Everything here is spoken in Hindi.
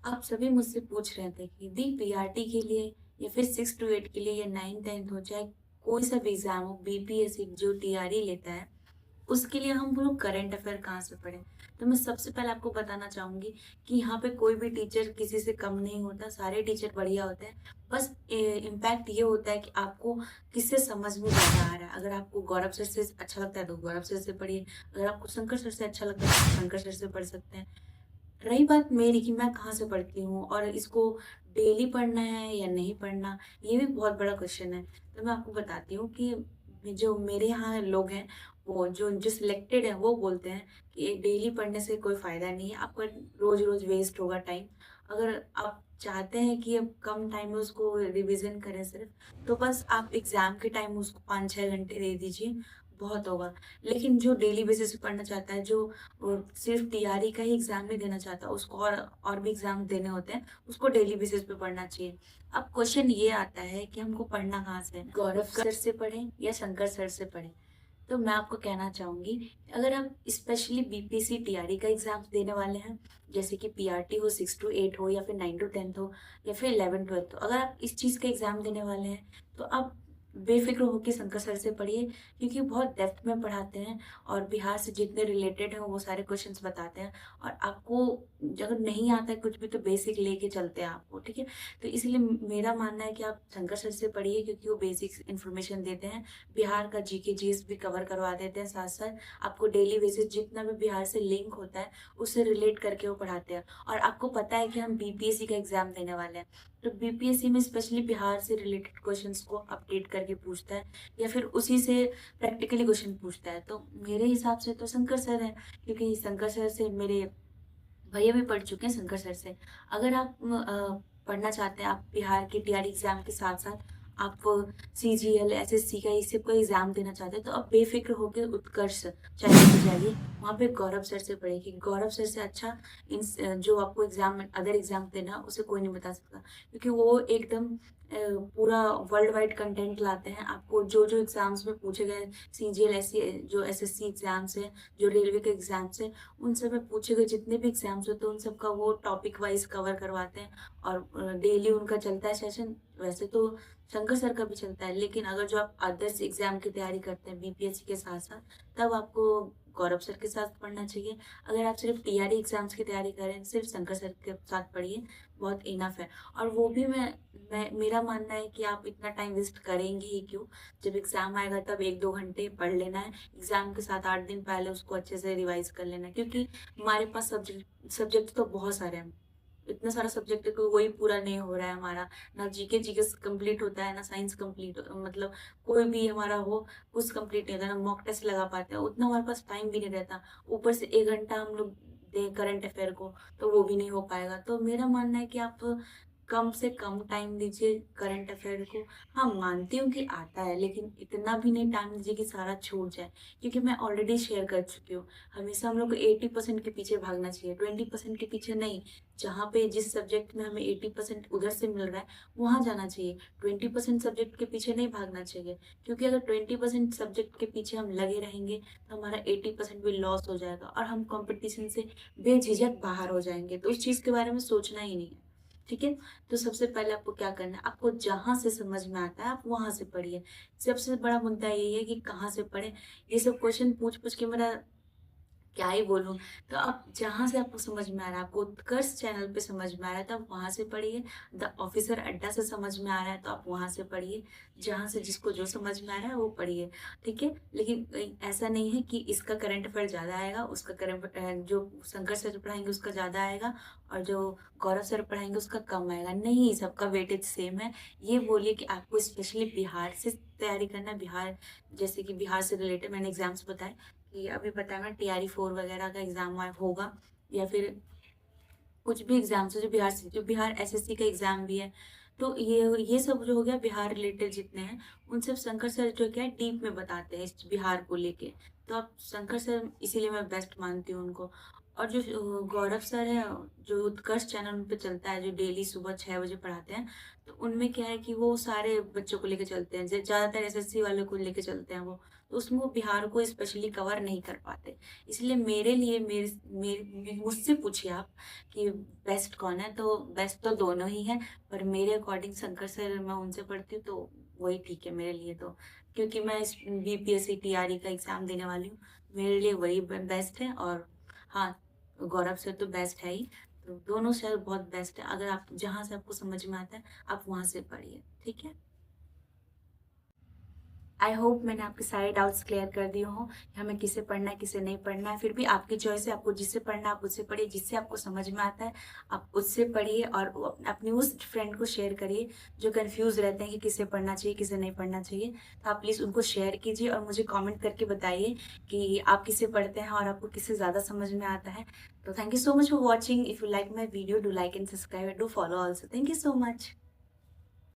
आप सभी मुझसे पूछ रहे थे कि दी पीआरटी के लिए या फिर 6 टू 8 के लिए या 9-10 हो चाहे कोई सा भी एग्जाम हो बीपीएससी जो टीआरई लेता है उसके लिए हम लोग करंट अफेयर कहाँ से पढ़ें। तो मैं सबसे पहले आपको बताना चाहूंगी कि यहाँ पे कोई भी टीचर किसी से कम नहीं होता, सारे टीचर बढ़िया होते हैं। बस इम्पैक्ट ये होता है कि आपको किससे समझ में ज़्यादा आ रहा है। अगर आपको गौरव सर से अच्छा लगता है तो गौरव सर से पढ़िए, अगर आपको शंकर सर से अच्छा लगता है तो शंकर सर से पढ़ सकते हैं। रही बात मेरी कि मैं कहाँ से पढ़ती हूँ और इसको डेली पढ़ना है या नहीं पढ़ना, ये भी बहुत बड़ा क्वेश्चन है। तो मैं आपको बताती हूँ कि जो मेरे यहाँ लोग हैं, वो जो जो सिलेक्टेड है वो बोलते हैं कि डेली पढ़ने से कोई फ़ायदा नहीं है, आपका रोज रोज वेस्ट होगा टाइम। अगर आप चाहते हैं कि अब कम टाइम में उसको रिवीजन करें सिर्फ, तो बस आप एग्ज़ाम के टाइम उसको 5-6 घंटे दे दीजिए, बहुत होगा। लेकिन जो डेली बेसिस पे पढ़ना चाहता है, जो वो सिर्फ टीआरई का ही एग्जाम नहीं देना चाहता, उसको और भी एग्जाम देने होते हैं, उसको डेली बेसिस पे पढ़ना चाहिए। अब क्वेश्चन ये आता है कि हमको पढ़ना कहाँ से है, गौरव सर से पढ़ें या शंकर सर से पढ़ें। तो मैं आपको कहना चाहूंगी अगर आप स्पेशली बीपीएससी टीआरई का एग्जाम देने वाले हैं, जैसे कि पीआरटी हो 6 टू 8 हो या फिर 9 टू 10 हो या फिर 11-12 हो, अगर आप इस चीज़ का एग्जाम देने वाले हैं तो आप बेफिक्र होकर शंकर सर से पढ़िए, क्योंकि बहुत डेप्थ में पढ़ाते हैं और बिहार से जितने रिलेटेड हैं वो सारे क्वेश्चंस बताते हैं। और आपको अगर नहीं आता है कुछ भी तो बेसिक लेके चलते हैं आपको, ठीक है। तो इसलिए मेरा मानना है कि आप शंकर सर से पढ़िए, क्योंकि वो बेसिक इन्फॉर्मेशन देते हैं, बिहार का जीके जीएस भी कवर करवा देते हैं, साथ साथ आपको डेली बेसिस जितना भी बिहार से लिंक होता है उससे रिलेट करके वो पढ़ाते हैं। और आपको पता है कि हम बीपीएससी का एग्जाम देने वाले हैं, तो बीपीएससी में स्पेशली बिहार से रिलेटेड क्वेश्चंस को अपडेट करके पूछता है या फिर उसी से प्रैक्टिकली क्वेश्चन पूछता है। तो मेरे हिसाब से तो शंकर सर हैं, क्योंकि शंकर सर से मेरे भैया भी पढ़ चुके हैं शंकर सर से। अगर आप पढ़ना चाहते हैं, आप बिहार के टीआरई एग्जाम के साथ साथ आप सीजीएल एसएससी का इस सब का एग्जाम देना चाहते हैं, तो आप बेफिक्र होकर उत्कर्ष चैनल पे जाइए, वहाँ पे गौरव सर से पढ़िए, कि गौरव सर से अच्छा इन जो आपको एग्जाम अदर एग्जाम देना उसे कोई नहीं बता सकता, क्योंकि वो एकदम पूरा वर्ल्ड वाइड कंटेंट लाते हैं। आपको जो जो एग्जाम्स में पूछे गए, सीजीएल ऐसी जो एसएससी एग्जाम्स है, जो रेलवे के एग्जाम्स है, उन सब में पूछे गए जितने भी एग्जाम्स होते हैं उन सब का वो टॉपिक वाइज कवर करवाते हैं। और डेली उनका चलता है सेशन। वैसे तो शंकर सर का भी चलता है, लेकिन अगर जो आप अदर्स एग्जाम की तैयारी करते हैं बीपीएससी के साथ साथ, तब आपको गौरव सर के साथ पढ़ना चाहिए। अगर आप सिर्फ टीआरई एग्जाम्स की तैयारी करें, सिर्फ शंकर सर के साथ पढ़िए, बहुत इनफ है। और वो भी मैं मेरा मानना है कि आप इतना टाइम वेस्ट करेंगे ही क्यों, जब एग्जाम आएगा तब 1-2 घंटे पढ़ लेना है, एग्जाम के 7-8 दिन पहले उसको अच्छे से रिवाइज कर लेना है, क्योंकि हमारे पास सब्जेक्ट तो बहुत सारे हैं। इतना सारा सब्जेक्ट है कि वही पूरा नहीं हो रहा है हमारा, ना जीके जीके कंप्लीट होता है, ना साइंस कंप्लीट, मतलब कोई भी हमारा हो कुछ कंप्लीट नहीं होता, ना मॉक टेस्ट लगा पाते हैं, उतना हमारे पास टाइम भी नहीं रहता। ऊपर से 1 घंटा हम लोग दें करंट अफेयर को, तो वो भी नहीं हो पाएगा। तो मेरा मानना है कि आप कम से कम टाइम दीजिए करंट अफेयर को। हाँ, मानती हूँ कि आता है, लेकिन इतना भी नहीं टाइम दीजिए कि सारा छूट जाए, क्योंकि मैं ऑलरेडी शेयर कर चुकी हूँ। हमेशा हम लोग को 80% के पीछे भागना चाहिए, 20% के पीछे नहीं। जहाँ पे जिस सब्जेक्ट में हमें 80% उधर से मिल रहा है वहाँ जाना चाहिए, 20% सब्जेक्ट के पीछे नहीं भागना चाहिए। क्योंकि अगर 20% सब्जेक्ट के पीछे हम लगे रहेंगे तो हमारा 80% भी लॉस हो जाएगा और हम कंपटीशन से बेझिझक बाहर हो जाएंगे। तो उस चीज़ के बारे में सोचना ही नहीं है, ठीक है। तो सबसे पहले आपको क्या करना है, आपको जहां से समझ में आता है आप वहां से पढ़िए। सबसे बड़ा मुद्दा यही है कि कहाँ से पढ़े। ये सब क्वेश्चन पूछ पूछ के मेरा क्या ही बोलूं। तो आप जहां से आपको समझ में आ रहा है, आपको उत्कर्ष चैनल पे समझ में आ रहा है तो आप वहां से पढ़िए, द ऑफिसर अड्डा से समझ में आ रहा है तो आप वहां से पढ़िए, जहां से जिसको जो समझ में आ रहा है वो पढ़िए, ठीक है। लेकिन ऐसा नहीं है कि इसका करंट अफेयर ज्यादा आएगा, उसका करंट जो शंकर सर पढ़ाएंगे उसका ज्यादा आएगा और जो गौरव सर पढ़ाएंगे उसका कम आएगा, नहीं, सबका वेटेज सेम है। ये बोलिए कि आपको स्पेशली बिहार से तैयारी करना है। बिहार जैसे कि बिहार से रिलेटेड मैंने एग्जाम्स बताए कि अभी बताया ना टीआरई 4 वगैरह का एग्जाम होगा, या फिर कुछ भी एग्जाम्स है जो बिहार से, जो बिहार एसएससी का एग्जाम भी है। तो ये सब जो हो गया बिहार रिलेटेड जितने हैं, उन सब शंकर सर जो क्या है डीप में बताते हैं इस बिहार को लेके। तो आप शंकर सर इसीलिए मैं बेस्ट मानती हूँ उनको। और जो गौरव सर है, जो उत्कर्ष चैनल उन पे चलता है, जो डेली सुबह 6 बजे पढ़ाते हैं, तो उनमें क्या है कि वो सारे बच्चों को लेके चलते हैं। ज़्यादातर एसएससी वालों को लेके चलते हैं वो। तो उसमें वो बिहार को स्पेशली कवर नहीं कर पाते। इसलिए मेरे लिए मुझसे पूछिए आप कि बेस्ट कौन है, तो बेस्ट तो दोनों ही हैं, पर मेरे अकॉर्डिंग शंकर सर, मैं उनसे पढ़ती हूँ तो वही ठीक है मेरे लिए तो। क्योंकि मैं इस बीपीएससी टीआरई का एग्ज़ाम देने वाली हूँ, मेरे लिए वही बेस्ट है। और हाँ, गौरव सर तो बेस्ट है ही, तो दोनों सर बहुत बेस्ट है। अगर आप जहाँ से आपको समझ में आता है, आप वहाँ से पढ़िए, ठीक है? आई होप मैंने आपके सारे डाउट्स क्लियर कर दिए हों कि हमें किसे पढ़ना है, किसे नहीं पढ़ना है। फिर भी आपकी चॉइस है, आपको जिससे पढ़ना है आप उससे पढ़िए, जिससे आपको समझ में आता है आप उससे पढ़िए, और अपनी उस फ्रेंड को शेयर करिए जो कन्फ्यूज़ रहते हैं कि किसे पढ़ना चाहिए, किसे नहीं पढ़ना चाहिए। तो आप प्लीज़ उनको शेयर कीजिए और मुझे कमेंट करके बताइए कि आप किसे पढ़ते हैं और आपको किससे ज़्यादा समझ में आता है। तो thank you so much for watching. If you like my video, do like and subscribe, do follow also. Thank you so much.